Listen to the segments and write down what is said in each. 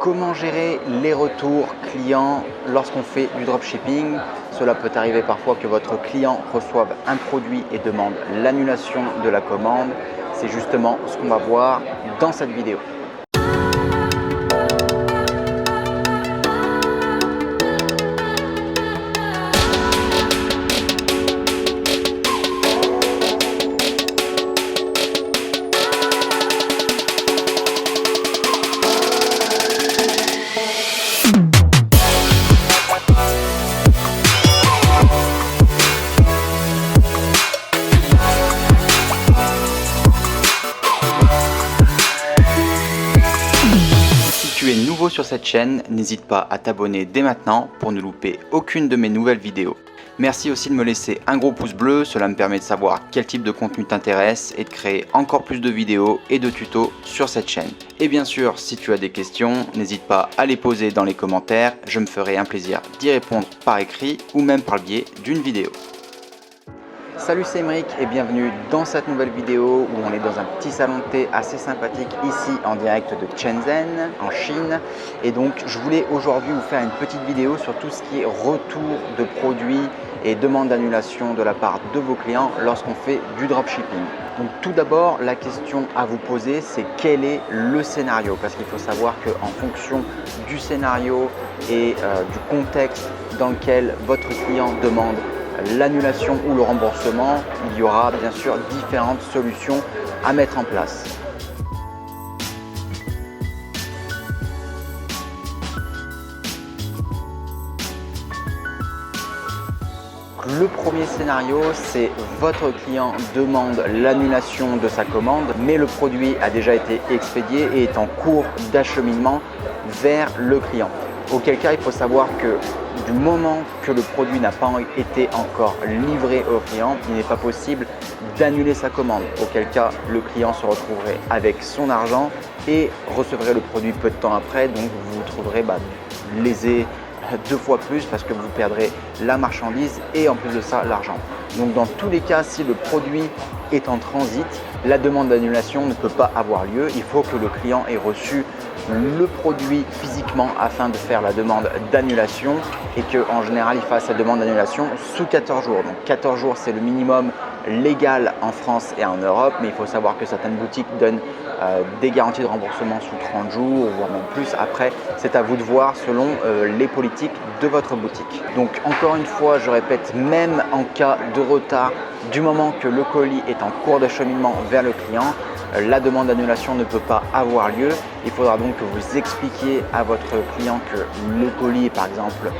Comment gérer les retours clients lorsqu'on fait du dropshipping? Cela peut arriver parfois que votre client reçoive un produit et demande l'annulation de la commande. C'est justement ce qu'on va voir dans cette vidéo. Si tu es nouveau sur cette chaîne, n'hésite pas à t'abonner dès maintenant pour ne louper aucune de mes nouvelles vidéos. Merci aussi de me laisser un gros pouce bleu, cela me permet de savoir quel type de contenu t'intéresse et de créer encore plus de vidéos et de tutos sur cette chaîne. Et bien sûr, si tu as des questions, n'hésite pas à les poser dans les commentaires, je me ferai un plaisir d'y répondre par écrit ou même par le biais d'une vidéo. Salut, c'est Émeric et bienvenue dans cette nouvelle vidéo où on est dans un petit salon de thé assez sympathique ici en direct de Shenzhen en Chine. Et donc je voulais aujourd'hui vous faire une petite vidéo sur tout ce qui est retour de produits et demande d'annulation de la part de vos clients lorsqu'on fait du dropshipping. Donc tout d'abord, la question à vous poser, c'est quel est le scénario? Parce qu'il faut savoir qu'en fonction du scénario et du contexte dans lequel votre client demande l'annulation ou le remboursement, il y aura bien sûr différentes solutions à mettre en place. Le premier scénario, c'est votre client demande l'annulation de sa commande, mais le produit a déjà été expédié et est en cours d'acheminement vers le client. Auquel cas, il faut savoir que du moment que le produit n'a pas été encore livré au client, il n'est pas possible d'annuler sa commande. Auquel cas, le client se retrouverait avec son argent et recevrait le produit peu de temps après. Donc, vous vous trouverez lésé deux fois plus parce que vous perdrez la marchandise et en plus de ça, l'argent. Donc, dans tous les cas, si le produit est en transit, la demande d'annulation ne peut pas avoir lieu. Il faut que le client ait reçu le produit physiquement afin de faire la demande d'annulation et qu'en général il fasse sa demande d'annulation sous 14 jours. Donc 14 jours c'est le minimum légal en France et en Europe, mais il faut savoir que certaines boutiques donnent des garanties de remboursement sous 30 jours voire même plus. Après, c'est à vous de voir selon les politiques de votre boutique. Donc encore une fois, je répète, même en cas de retard, du moment que le colis est en cours d'acheminement vers le client, la demande d'annulation ne peut pas avoir lieu. Il faudra donc que vous expliquiez à votre client que le colis est par exemple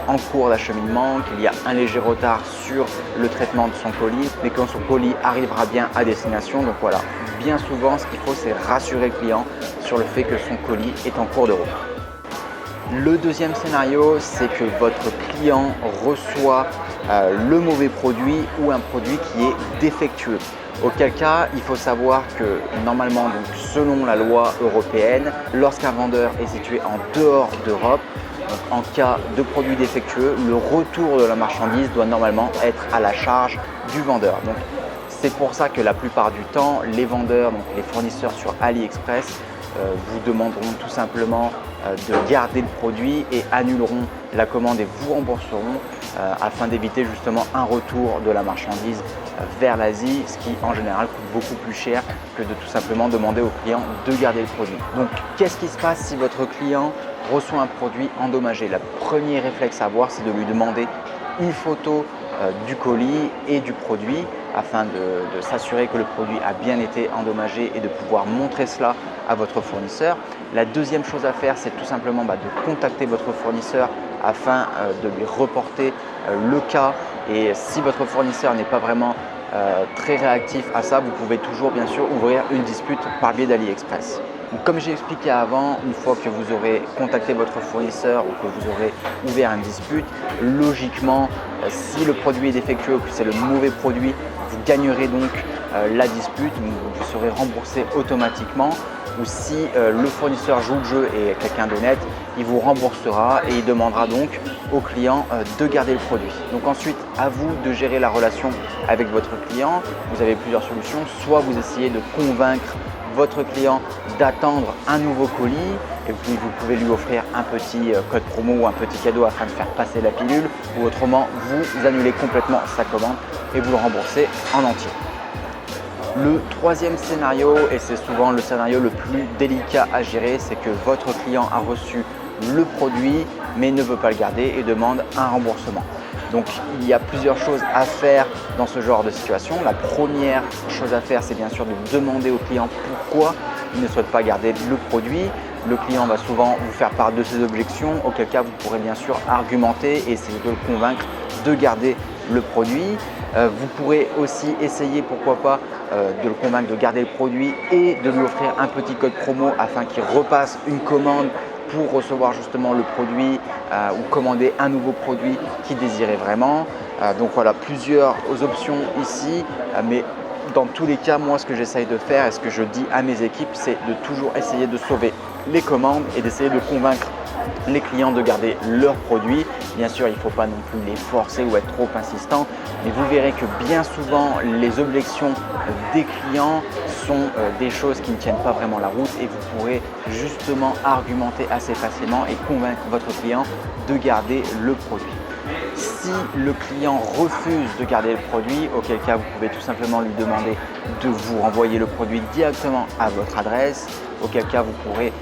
en cours d'acheminement, qu'il y a un léger retard sur le traitement de son colis, mais que son colis arrivera bien à destination. Donc voilà, bien souvent ce qu'il faut, c'est rassurer le client sur le fait que son colis est en cours de route. Le deuxième scénario, c'est que votre client reçoit le mauvais produit ou un produit qui est défectueux. Auquel cas, il faut savoir que normalement, donc, selon la loi européenne, lorsqu'un vendeur est situé en dehors d'Europe, en cas de produit défectueux, le retour de la marchandise doit normalement être à la charge du vendeur. Donc, c'est pour ça que la plupart du temps, les vendeurs, donc les fournisseurs sur AliExpress, vous demanderont tout simplement de garder le produit et annuleront la commande et vous rembourseront afin d'éviter justement un retour de la marchandise vers l'Asie, ce qui en général coûte beaucoup plus cher que de tout simplement demander au client de garder le produit. Donc qu'est-ce qui se passe si votre client reçoit un produit endommagé? Le premier réflexe à avoir, c'est de lui demander une photo du colis et du produit afin de s'assurer que le produit a bien été endommagé et de pouvoir montrer cela à votre fournisseur. La deuxième chose à faire, c'est tout simplement de contacter votre fournisseur afin de lui reporter le cas. Et si votre fournisseur n'est pas vraiment très réactif à ça, vous pouvez toujours bien sûr ouvrir une dispute par biais d'AliExpress. Donc, comme j'ai expliqué avant, une fois que vous aurez contacté votre fournisseur ou que vous aurez ouvert une dispute, logiquement, si le produit est défectueux ou que c'est le mauvais produit, vous gagnerez donc la dispute, vous serez remboursé automatiquement. Ou si le fournisseur joue le jeu et est quelqu'un d'honnête, il vous remboursera et il demandera donc au client de garder le produit. Donc ensuite, à vous de gérer la relation avec votre client. Vous avez plusieurs solutions. Soit vous essayez de convaincre votre client d'attendre un nouveau colis et puis vous pouvez lui offrir un petit code promo ou un petit cadeau afin de faire passer la pilule, ou autrement vous annulez complètement sa commande et vous le remboursez en entier. Le troisième scénario, et c'est souvent le scénario le plus délicat à gérer, c'est que votre client a reçu le produit mais ne veut pas le garder et demande un remboursement. Donc il y a plusieurs choses à faire dans ce genre de situation. La première chose à faire, c'est bien sûr de demander au client pourquoi il ne souhaite pas garder le produit. Le client va souvent vous faire part de ses objections, auquel cas vous pourrez bien sûr argumenter et essayer de le convaincre de garder le produit. Vous pourrez aussi essayer, pourquoi pas, de le convaincre de garder le produit et de lui offrir un petit code promo afin qu'il repasse une commande pour recevoir justement le produit ou commander un nouveau produit qu'il désirait vraiment. Donc voilà, plusieurs options ici, mais dans tous les cas, moi ce que j'essaye de faire et ce que je dis à mes équipes, c'est de toujours essayer de sauver les commandes et d'essayer de convaincre les clients de garder leurs produits. Bien sûr, il ne faut pas non plus les forcer ou être trop insistant, mais vous verrez que bien souvent les objections des clients sont des choses qui ne tiennent pas vraiment la route et vous pourrez justement argumenter assez facilement et convaincre votre client de garder le produit. Si le client refuse de garder le produit, auquel cas vous pouvez tout simplement lui demander de vous renvoyer le produit directement à votre adresse, auquel cas vous pourrez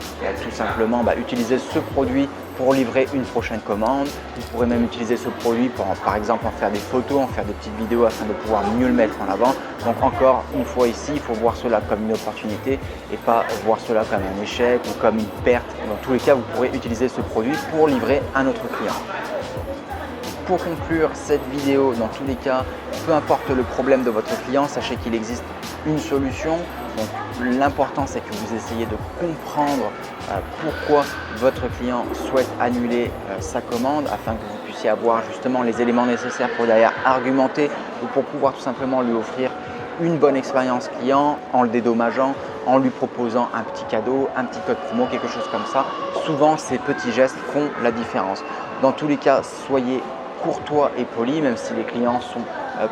tout simplement utiliser ce produit pour livrer une prochaine commande. Vous pourrez même utiliser ce produit pour par exemple en faire des photos, en faire des petites vidéos afin de pouvoir mieux le mettre en avant. Donc encore une fois ici, il faut voir cela comme une opportunité et pas voir cela comme un échec ou comme une perte. Dans tous les cas, vous pourrez utiliser ce produit pour livrer à notre client. Pour conclure cette vidéo, dans tous les cas, peu importe le problème de votre client, sachez qu'il existe une solution. Donc l'important, c'est que vous essayez de comprendre pourquoi votre client souhaite annuler sa commande afin que vous puissiez avoir justement les éléments nécessaires pour derrière argumenter ou pour pouvoir tout simplement lui offrir une bonne expérience client en le dédommageant, en lui proposant un petit cadeau, un petit code promo, quelque chose comme ça. Souvent, ces petits gestes font la différence. Dans tous les cas, soyez courtois et poli, même si les clients sont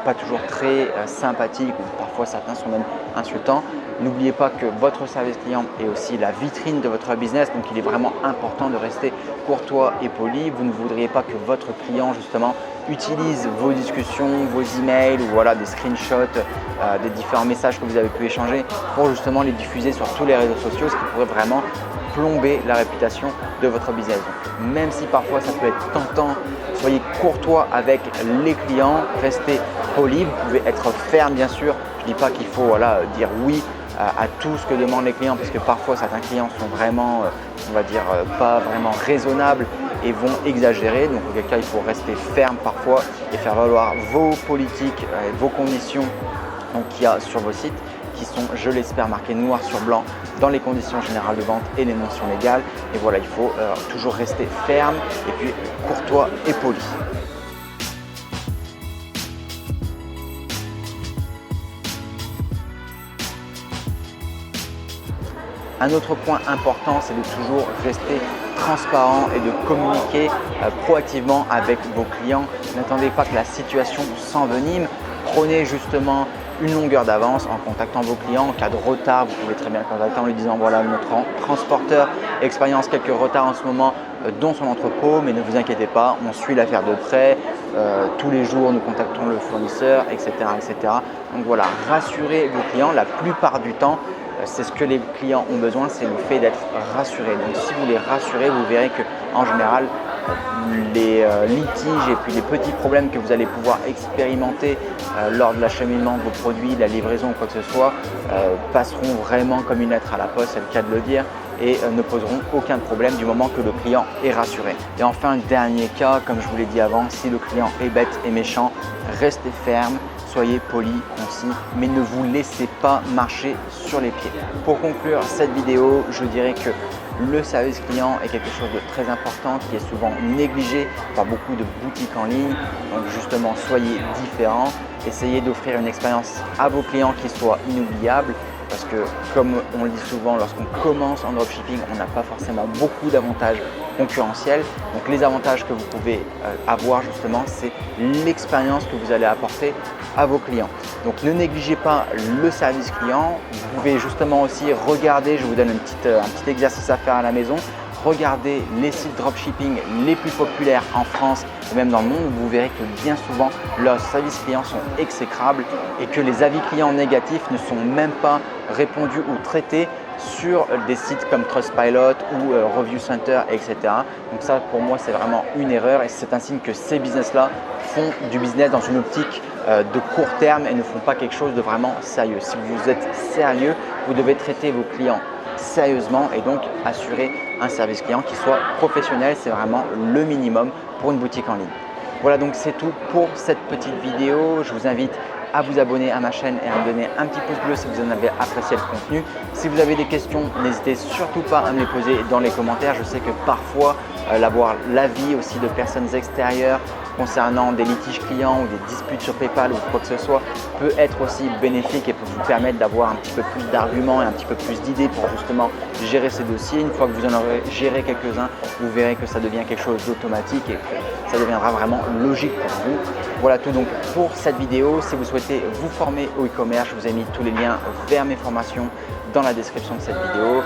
pas toujours très sympathiques ou parfois certains sont même insultants. N'oubliez pas que votre service client est aussi la vitrine de votre business, donc il est vraiment important de rester courtois et poli. Vous ne voudriez pas que votre client justement utilise vos discussions, vos emails ou voilà des screenshots des différents messages que vous avez pu échanger pour justement les diffuser sur tous les réseaux sociaux, ce qui pourrait vraiment plomber la réputation de votre business. Donc, même si parfois ça peut être tentant, soyez courtois avec les clients, restez poli, vous pouvez être ferme bien sûr. Je ne dis pas qu'il faut dire oui à tout ce que demandent les clients parce que parfois certains clients sont vraiment, on va dire, pas vraiment raisonnables et vont exagérer. Donc auquel cas il faut rester ferme parfois et faire valoir vos politiques, vos conditions qu'il y a sur vos sites qui sont, je l'espère, marqués noir sur blanc dans les conditions générales de vente et les mentions légales. Et voilà, il faut toujours rester ferme et puis courtois et poli. Un autre point important, c'est de toujours rester transparent et de communiquer proactivement avec vos clients. N'attendez pas que la situation s'envenime. Prenez justement une longueur d'avance en contactant vos clients. En cas de retard, vous pouvez très bien contacter en lui disant voilà, notre transporteur expérience quelques retards en ce moment dans son entrepôt, mais ne vous inquiétez pas, on suit l'affaire de près. Tous les jours, nous contactons le fournisseur, etc., etc. Donc voilà, rassurez vos clients. La plupart du temps, c'est ce que les clients ont besoin, c'est le fait d'être rassurés. Donc si vous les rassurez, vous verrez qu'en général, les litiges et puis les petits problèmes que vous allez pouvoir expérimenter lors de l'acheminement de vos produits, de la livraison ou quoi que ce soit, passeront vraiment comme une lettre à la poste, c'est le cas de le dire, et ne poseront aucun problème du moment que le client est rassuré. Et enfin, dernier cas, comme je vous l'ai dit avant, si le client est bête et méchant, restez ferme. Soyez poli, concis, mais ne vous laissez pas marcher sur les pieds. Pour conclure cette vidéo, je dirais que le service client est quelque chose de très important qui est souvent négligé par beaucoup de boutiques en ligne. Donc justement, soyez différents, essayez d'offrir une expérience à vos clients qui soit inoubliable. Parce que comme on le dit souvent, lorsqu'on commence en dropshipping, on n'a pas forcément beaucoup d'avantages concurrentiels. Donc les avantages que vous pouvez avoir justement, c'est l'expérience que vous allez apporter à vos clients. Donc ne négligez pas le service client. Vous pouvez justement aussi regarder, je vous donne un petit exercice à faire à la maison. regardez les sites dropshipping les plus populaires en France et même dans le monde, vous verrez que bien souvent leurs services clients sont exécrables et que les avis clients négatifs ne sont même pas répondus ou traités sur des sites comme Trustpilot ou Review Center, etc. Donc ça, pour moi, c'est vraiment une erreur et c'est un signe que ces business-là font du business dans une optique de court terme et ne font pas quelque chose de vraiment sérieux. Si vous êtes sérieux, vous devez traiter vos clients sérieusement et donc assurer un service client qui soit professionnel. C'est vraiment le minimum pour une boutique en ligne. Voilà, donc c'est tout pour cette petite vidéo. Je vous invite à vous abonner à ma chaîne et à me donner un petit pouce bleu si vous en avez apprécié le contenu. Si vous avez des questions, n'hésitez surtout pas à me les poser dans les commentaires. Je sais que parfois, avoir l'avis aussi de personnes extérieures concernant des litiges clients ou des disputes sur PayPal ou quoi que ce soit peut être aussi bénéfique et peut vous permettre d'avoir un petit peu plus d'arguments et un petit peu plus d'idées pour justement gérer ces dossiers. Une fois que vous en aurez géré quelques-uns, vous verrez que ça devient quelque chose d'automatique et que ça deviendra vraiment logique pour vous. Voilà tout donc pour cette vidéo. Si vous souhaitez vous former au e-commerce, je vous ai mis tous les liens vers mes formations dans la description de cette vidéo.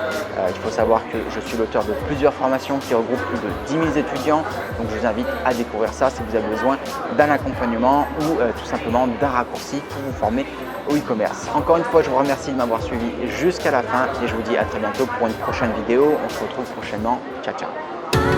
Il faut savoir que je suis l'auteur de plusieurs formations qui regroupent plus de 10 000 étudiants. Donc je vous invite à découvrir ça si vous avez besoin d'un accompagnement ou tout simplement d'un raccourci pour vous former au e-commerce. Encore une fois, je vous remercie de m'avoir suivi jusqu'à la fin et je vous dis à très bientôt pour une prochaine vidéo. On se retrouve prochainement. Ciao, ciao.